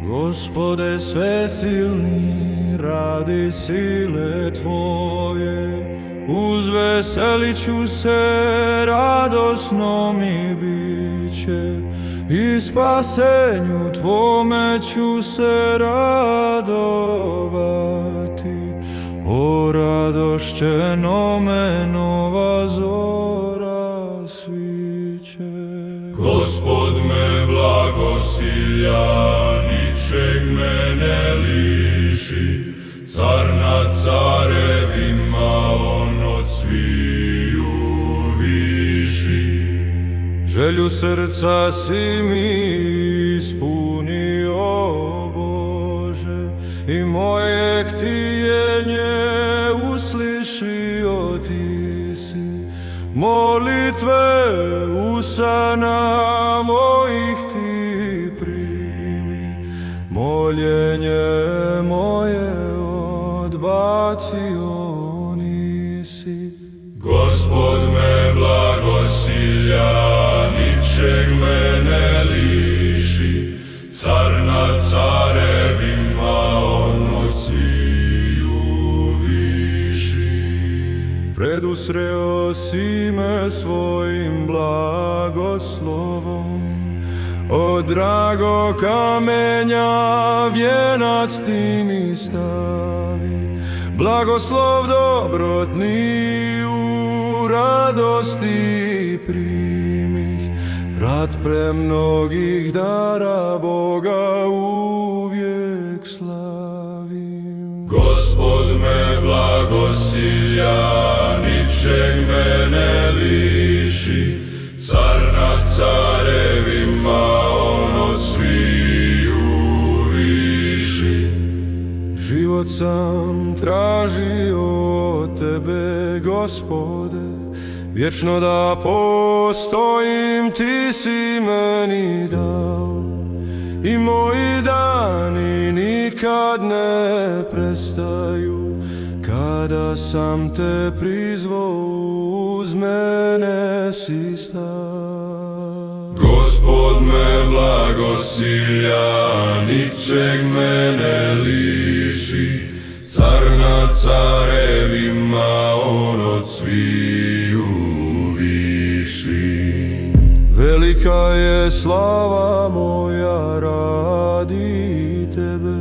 Gospode svesilni, radi sile Tvoje, uzveselit ću se, radosno mi biće, i spasenju Tvome ću se radovati. O radošćenome nova zora sviće. Gospod me blagosilja, ničeg me ne liši, car nad carevima, on od sviju viši. Želju srca si mi ispunio, Bože, i moje htijenje uslišio Ti si. Molitve usana mojih Ti primi, moljenje moje odbacio nisi. Gospod me blagosilja, ničeg me ne liši, car nad carevima, on od sviju viši. Predusreo si me svojim blagoslovom, od dragog kamenja vijenac Ti mi stavi. Blagoslov dobrotni u radosti primih, rad premnogih dara Boga uvijek slavim. Gospod me blagosilja, ničeg me ne liši, car nad carevima, on od sviju viši. Život sam tražio od Tebe, Gospode, vječno da postojim Ti si meni dao. I moji dani nikad ne prestaju, kada sam Te prizvao, uz mene si stao. Gospod me blagosilja, ničeg me ne liši, car nad carevima, on od sviju viši. Velika je slava moja radi Tebe,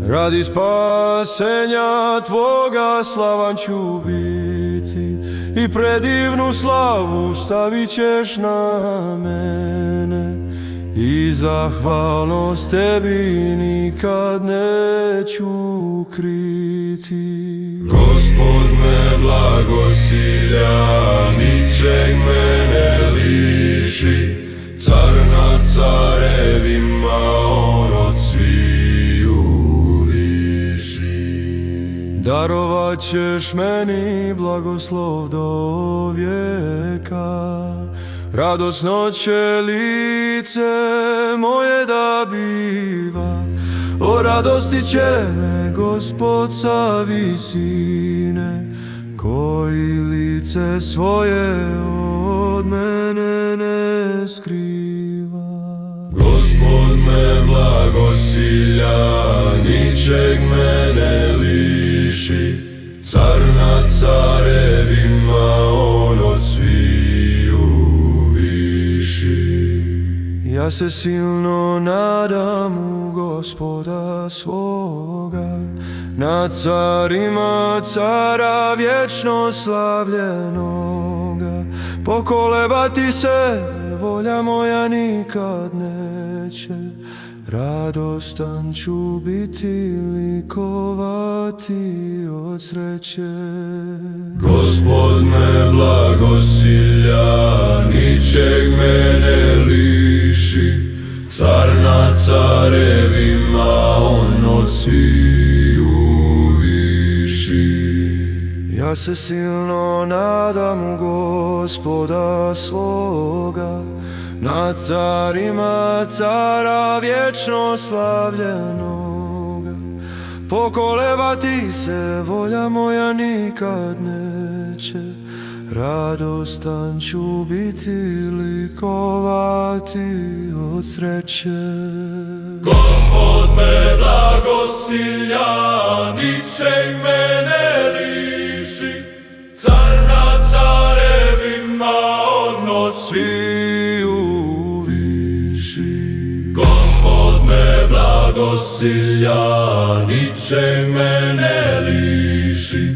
radi spasenja Tvoga slavan ću biti, i predivnu slavu stavit ćeš na mene, i zahvalnost Tebi nikad neću kriti. Gospod me blagosilja, ničeg me ne liši, car nad carevima, on od sviju viši. Darovat ćeš meni blagoslov do vijeka, radosno će lice moje da biva. O radosti će me Gospod sa visine, koji lice svoje od mene ne skriva. Gospod me blagosilja, ničeg me ne liši, car nad carevima, on od sviju viši. Ja se silno nadam u Gospoda svoga, nad carima cara vječno slavljenoga. Pokolebati se volja moja nikad neće, radostan ću biti, likovati od sreće. Gospod me blagosilja, ničeg me ne liši, car nad carevima, on od sviju viši. Ja se silno nadam u Gospoda svoga, nad carima cara vječno slavljenoga. Pokolebati se volja moja nikad neće, radostan ću biti, likovati od sreće. Gospod me blagosilja, ničeg me ne liši. Car nad carevima, on od sviju viši. Gospod me blagosilja, ničeg me ne liši.